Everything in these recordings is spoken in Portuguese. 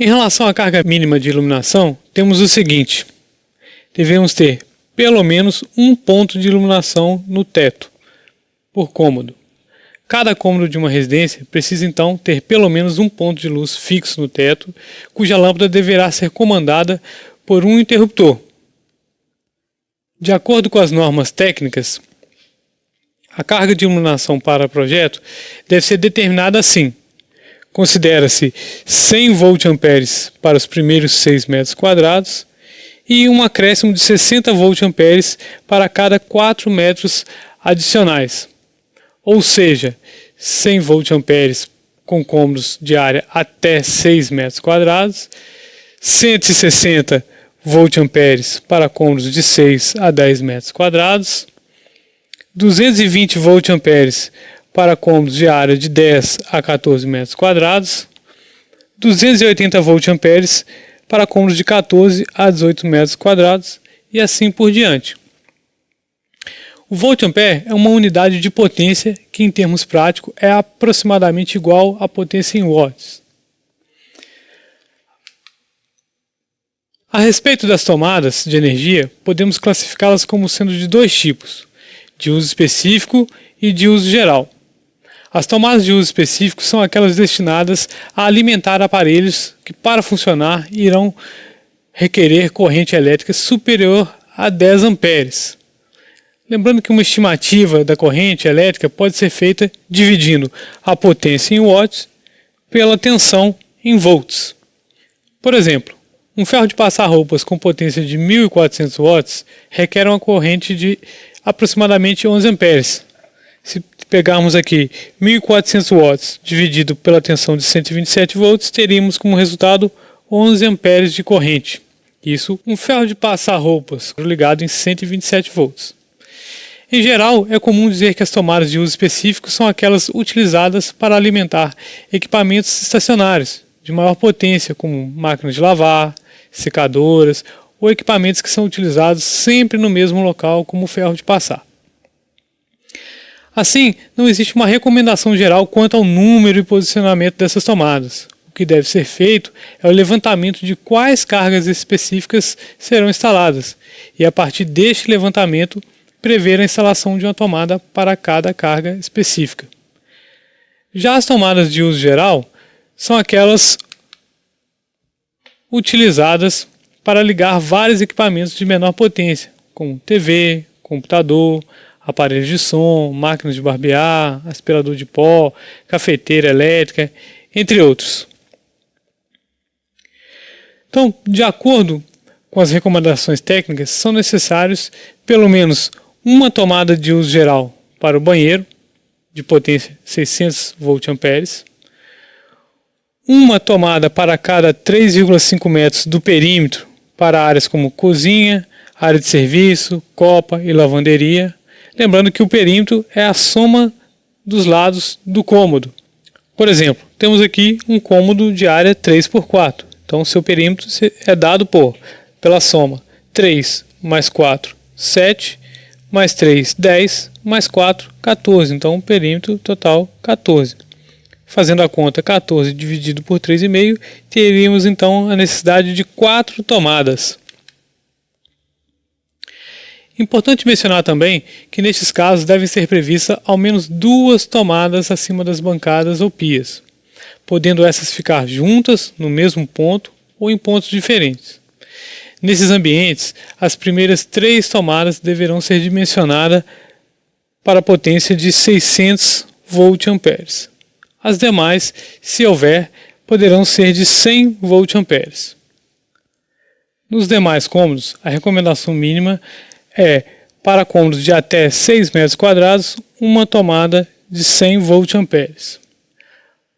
Em relação à carga mínima de iluminação, temos o seguinte: devemos ter pelo menos um ponto de iluminação no teto, por cômodo. Cada cômodo de uma residência precisa então ter pelo menos um ponto de luz fixo no teto, cuja lâmpada deverá ser comandada por um interruptor. De acordo com as normas técnicas, a carga de iluminação para projeto deve ser determinada assim. Considera-se 100 voltamperes para os primeiros 6 metros quadrados e um acréscimo de 60 voltamperes para cada 4 metros adicionais. Ou seja, 100 voltamperes com cômodos de área até 6 metros quadrados, 160 voltamperes para cômodos de 6 a 10 metros quadrados, 220 voltamperes para cômodos de área de 10 a 14 metros quadrados, 280 voltamperes para cômodos de 14 a 18 metros quadrados e assim por diante. O voltampere é uma unidade de potência que, em termos práticos, é aproximadamente igual à potência em watts. A respeito das tomadas de energia, podemos classificá-las como sendo de dois tipos: de uso específico e de uso geral. As tomadas de uso específico são aquelas destinadas a alimentar aparelhos que, para funcionar, irão requerer corrente elétrica superior a 10 amperes. Lembrando que uma estimativa da corrente elétrica pode ser feita dividindo a potência em watts pela tensão em volts. Por exemplo, um ferro de passar roupas com potência de 1.400 watts requer uma corrente de aproximadamente 11 amperes. Se pegarmos aqui 1.400 watts dividido pela tensão de 127 volts, teríamos como resultado 11 amperes de corrente. Isso, um ferro de passar roupas ligado em 127 volts. Em geral, é comum dizer que as tomadas de uso específico são aquelas utilizadas para alimentar equipamentos estacionários de maior potência, como máquinas de lavar, secadoras ou equipamentos que são utilizados sempre no mesmo local, como o ferro de passar. Assim, não existe uma recomendação geral quanto ao número e posicionamento dessas tomadas. O que deve ser feito é o levantamento de quais cargas específicas serão instaladas e, a partir deste levantamento, prever a instalação de uma tomada para cada carga específica. Já as tomadas de uso geral são aquelas utilizadas para ligar vários equipamentos de menor potência, como TV, computador, aparelhos de som, máquinas de barbear, aspirador de pó, cafeteira elétrica, entre outros. Então, de acordo com as recomendações técnicas, são necessários pelo menos uma tomada de uso geral para o banheiro, de potência 600 voltamperes, uma tomada para cada 3,5 metros do perímetro para áreas como cozinha, área de serviço, copa e lavanderia. Lembrando que o perímetro é a soma dos lados do cômodo. Por exemplo, temos aqui um cômodo de área 3x4. Então, seu perímetro é dado pela soma 3 mais 4, 7, mais 3, 10, mais 4, 14. Então, o perímetro total, 14. Fazendo a conta 14 dividido por 3,5, teríamos então a necessidade de 4 tomadas. Importante mencionar também que nestes casos devem ser previstas ao menos 2 tomadas acima das bancadas ou pias, podendo essas ficar juntas no mesmo ponto ou em pontos diferentes. Nesses ambientes, as primeiras 3 tomadas deverão ser dimensionadas para a potência de 600 voltamperes. As demais, se houver, poderão ser de 100 voltamperes. Nos demais cômodos, a recomendação mínima é, para cômodos de até 6 metros quadrados, uma tomada de 100 voltamperes.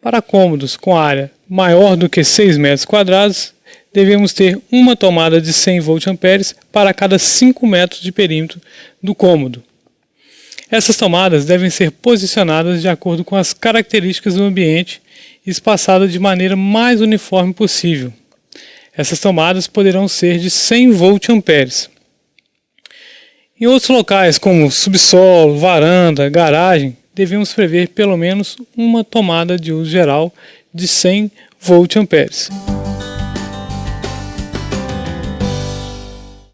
Para cômodos com área maior do que 6 metros quadrados, devemos ter uma tomada de 100 voltamperes para cada 5 metros de perímetro do cômodo. Essas tomadas devem ser posicionadas de acordo com as características do ambiente e espaçadas de maneira mais uniforme possível. Essas tomadas poderão ser de 100 voltamperes. Em outros locais, como subsolo, varanda, garagem, devemos prever pelo menos uma tomada de uso geral de 100 voltamperes.